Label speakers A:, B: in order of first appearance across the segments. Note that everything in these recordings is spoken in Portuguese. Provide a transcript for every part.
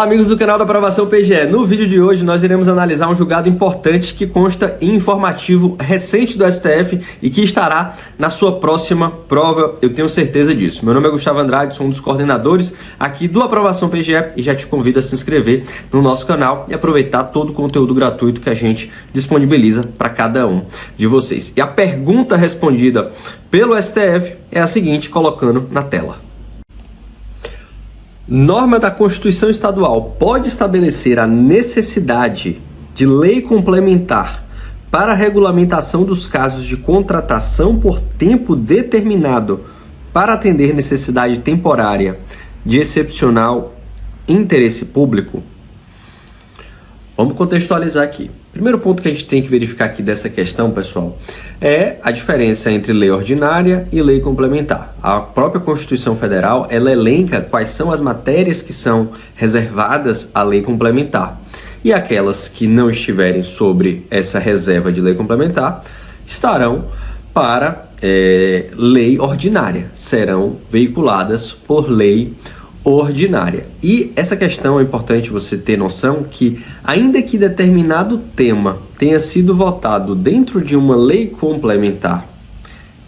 A: Amigos do canal da Aprovação PGE, no vídeo de hoje nós iremos analisar um julgado importante que consta em informativo recente do STF e que estará na sua próxima prova, eu tenho certeza disso. Meu nome é Gustavo Andrade, sou um dos coordenadores aqui do Aprovação PGE e já te convido a se inscrever no nosso canal e aproveitar todo o conteúdo gratuito que a gente disponibiliza para cada um de vocês. E a pergunta respondida pelo STF é a seguinte, colocando na tela. Norma da Constituição Estadual pode estabelecer a necessidade de lei complementar para a regulamentação dos casos de contratação por tempo determinado para atender necessidade temporária de excepcional interesse público? Vamos contextualizar aqui. Primeiro ponto que a gente tem que verificar aqui dessa questão, pessoal, é a diferença entre lei ordinária e lei complementar. A própria Constituição Federal, ela elenca quais são as matérias que são reservadas à lei complementar. E aquelas que não estiverem sobre essa reserva de lei complementar estarão para lei ordinária, serão veiculadas por lei ordinária. E essa questão é importante você ter noção que, ainda que determinado tema tenha sido votado dentro de uma lei complementar,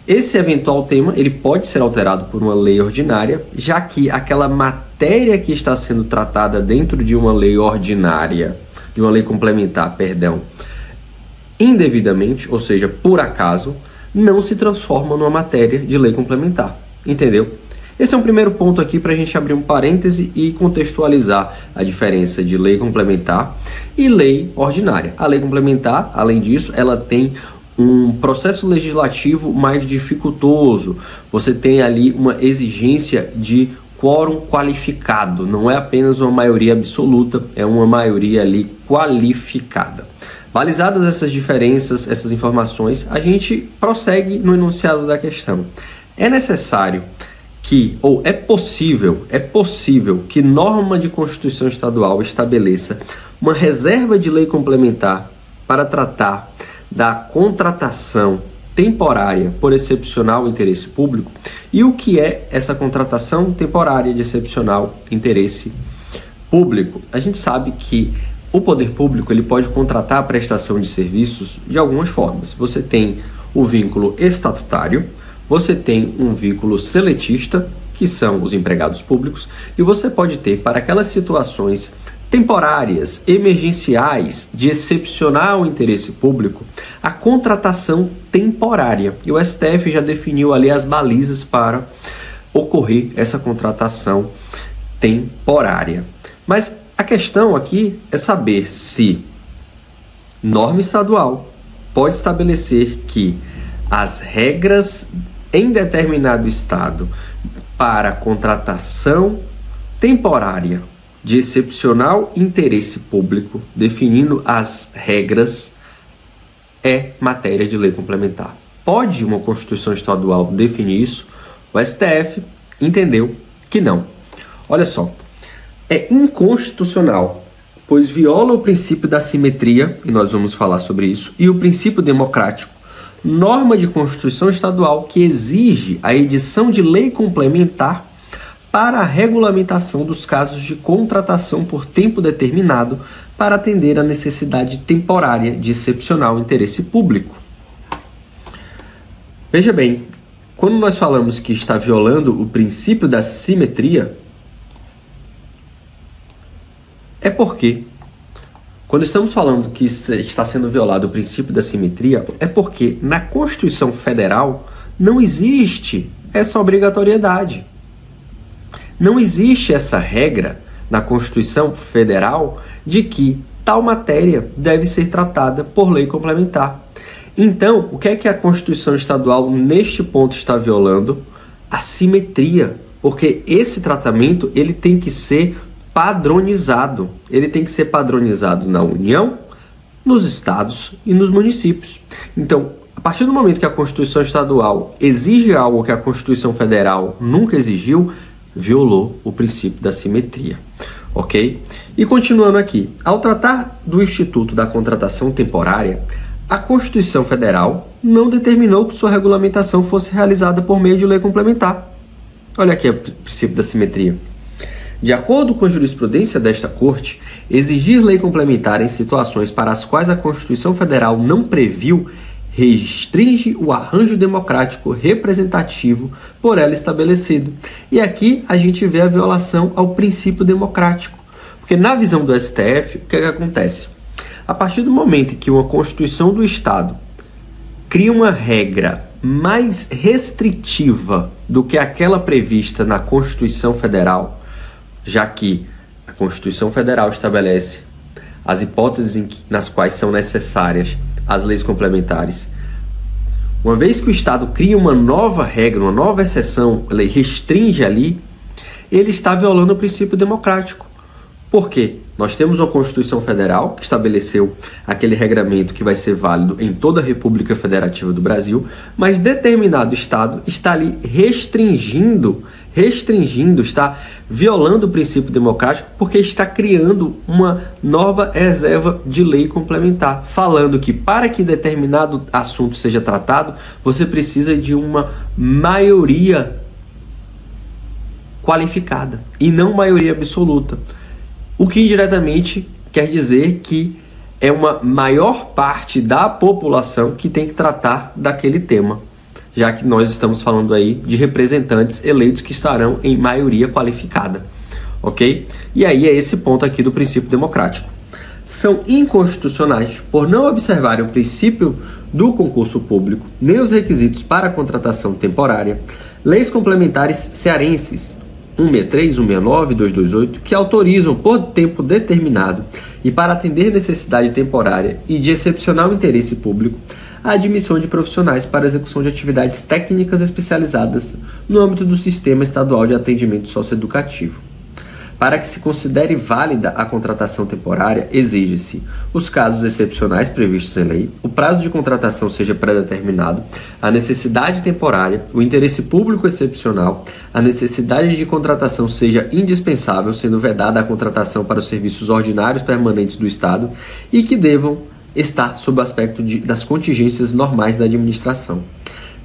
A: esse eventual tema ele pode ser alterado por uma lei ordinária, já que aquela matéria que está sendo tratada dentro de uma lei ordinária, de uma lei complementar, perdão, indevidamente, ou seja, por acaso, não se transforma numa matéria de lei complementar. Entendeu? Esse é um primeiro ponto aqui para a gente abrir um parêntese e contextualizar a diferença de lei complementar e lei ordinária. A lei complementar, além disso, ela tem um processo legislativo mais dificultoso. Você tem ali uma exigência de quórum qualificado, não é apenas uma maioria absoluta, é uma maioria ali qualificada. Balizadas essas diferenças, essas informações, a gente prossegue no enunciado da questão. É necessário ou é possível que norma de Constituição Estadual estabeleça uma reserva de lei complementar para tratar da contratação temporária por excepcional interesse público? E o que é essa contratação temporária de excepcional interesse público? A gente sabe que o poder público ele pode contratar a prestação de serviços de algumas formas. Você tem o vínculo estatutário, você tem um vínculo seletista, que são os empregados públicos, e você pode ter, para aquelas situações temporárias, emergenciais, de excepcional interesse público, a contratação temporária. E o STF já definiu ali as balizas para ocorrer essa contratação temporária. Mas a questão aqui é saber se norma estadual pode estabelecer que as regras em determinado estado para contratação temporária de excepcional interesse público, definindo as regras, é matéria de lei complementar. Pode uma Constituição Estadual definir isso? O STF entendeu que não. Olha só, é inconstitucional, pois viola o princípio da simetria, e nós vamos falar sobre isso, e o princípio democrático, norma de Constituição Estadual que exige a edição de lei complementar para a regulamentação dos casos de contratação por tempo determinado para atender a necessidade temporária de excepcional interesse público. Veja bem, quando nós falamos que está violando o princípio da simetria, é porque quando estamos falando que está sendo violado o princípio da simetria, é porque na Constituição Federal não existe essa obrigatoriedade. Não existe essa regra na Constituição Federal de que tal matéria deve ser tratada por lei complementar. Então, o que é que a Constituição Estadual neste ponto está violando? A simetria, porque esse tratamento ele tem que ser padronizado. Ele tem que ser padronizado na União, nos estados e nos municípios. Então, a partir do momento que a Constituição Estadual exige algo que a Constituição Federal nunca exigiu, violou o princípio da simetria, ok? E continuando aqui, ao tratar do Instituto da Contratação Temporária, a Constituição Federal não determinou que sua regulamentação fosse realizada por meio de lei complementar. Olha aqui o princípio da simetria. De acordo com a jurisprudência desta Corte, exigir lei complementar em situações para as quais a Constituição Federal não previu restringe o arranjo democrático representativo por ela estabelecido. E aqui a gente vê a violação ao princípio democrático. Porque na visão do STF, o que acontece? A partir do momento em que uma Constituição do Estado cria uma regra mais restritiva do que aquela prevista na Constituição Federal, já que a Constituição Federal estabelece as hipóteses nas quais são necessárias as leis complementares. Uma vez que o Estado cria uma nova regra, uma nova exceção, ele restringe ali, ele está violando o princípio democrático. Por quê? Nós temos uma Constituição Federal que estabeleceu aquele regramento que vai ser válido em toda a República Federativa do Brasil, mas determinado Estado está ali restringindo, está violando o princípio democrático porque está criando uma nova reserva de lei complementar, falando que para que determinado assunto seja tratado, você precisa de uma maioria qualificada e não maioria absoluta. O que indiretamente quer dizer que é uma maior parte da população que tem que tratar daquele tema, já que nós estamos falando aí de representantes eleitos que estarão em maioria qualificada, ok? E aí é esse ponto aqui do princípio democrático. São inconstitucionais por não observarem o princípio do concurso público, nem os requisitos para a contratação temporária, leis complementares cearenses 163, 169 e 228, que autorizam por tempo determinado e para atender necessidade temporária e de excepcional interesse público a admissão de profissionais para execução de atividades técnicas especializadas no âmbito do Sistema Estadual de Atendimento Socioeducativo. Para que se considere válida a contratação temporária, exige-se os casos excepcionais previstos em lei, o prazo de contratação seja pré-determinado, a necessidade temporária, o interesse público excepcional, a necessidade de contratação seja indispensável, sendo vedada a contratação para os serviços ordinários permanentes do Estado e que devam estar sob o aspecto das contingências normais da administração.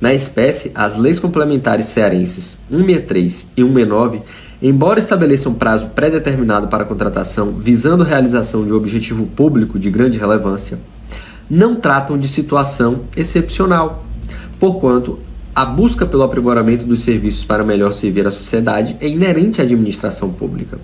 A: Na espécie, as leis complementares cearenses 163 e 169, embora estabeleçam prazo pré-determinado para a contratação visando a realização de um objetivo público de grande relevância, não tratam de situação excepcional, porquanto a busca pelo aprimoramento dos serviços para melhor servir a sociedade é inerente à administração pública.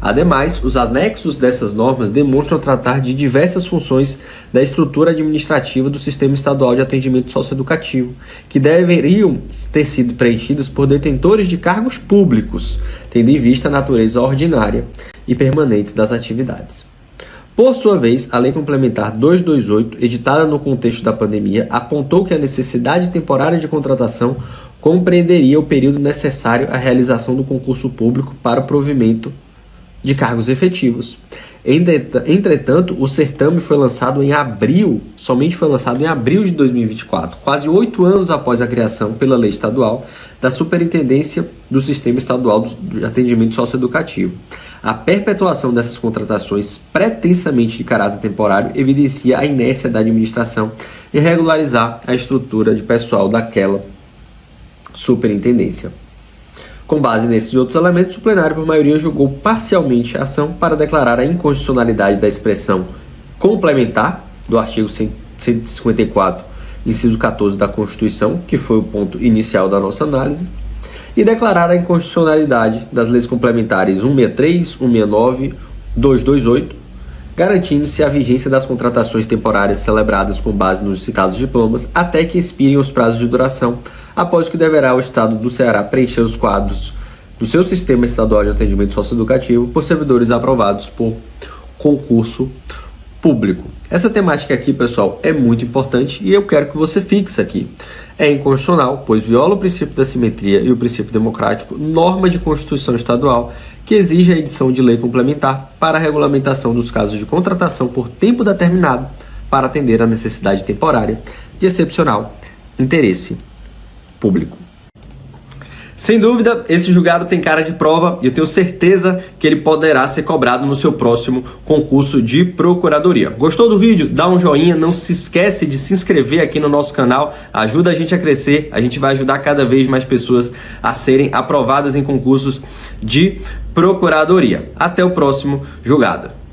A: Ademais, os anexos dessas normas demonstram tratar de diversas funções da estrutura administrativa do Sistema Estadual de Atendimento Socioeducativo, que deveriam ter sido preenchidas por detentores de cargos públicos, tendo em vista a natureza ordinária e permanente das atividades. Por sua vez, a Lei Complementar 228, editada no contexto da pandemia, apontou que a necessidade temporária de contratação compreenderia o período necessário à realização do concurso público para o provimento de cargos efetivos. Entretanto, o certame foi lançado em abril, somente foi lançado em abril de 2024, quase 8 anos após a criação pela lei estadual da Superintendência do Sistema Estadual de Atendimento Socioeducativo. A perpetuação dessas contratações pretensamente de caráter temporário evidencia a inércia da administração em regularizar a estrutura de pessoal daquela superintendência. Com base nesses outros elementos, o plenário, por maioria, julgou parcialmente a ação para declarar a inconstitucionalidade da expressão complementar do artigo 154, inciso 14 da Constituição, que foi o ponto inicial da nossa análise, e declarar a inconstitucionalidade das leis complementares 163, 169, 228, garantindo-se a vigência das contratações temporárias celebradas com base nos citados diplomas até que expirem os prazos de duração, após que deverá o Estado do Ceará preencher os quadros do seu Sistema Estadual de Atendimento Socioeducativo por servidores aprovados por concurso público. Essa temática aqui, pessoal, é muito importante e eu quero que você fixe aqui. É inconstitucional, pois viola o princípio da simetria e o princípio democrático, norma de Constituição Estadual que exige a edição de lei complementar para a regulamentação dos casos de contratação por tempo determinado para atender à necessidade temporária de excepcional interesse público. Sem dúvida, esse julgado tem cara de prova e eu tenho certeza que ele poderá ser cobrado no seu próximo concurso de procuradoria. Gostou do vídeo? Dá um joinha, não se esquece de se inscrever aqui no nosso canal, ajuda a gente a crescer, a gente vai ajudar cada vez mais pessoas a serem aprovadas em concursos de procuradoria. Até o próximo julgado.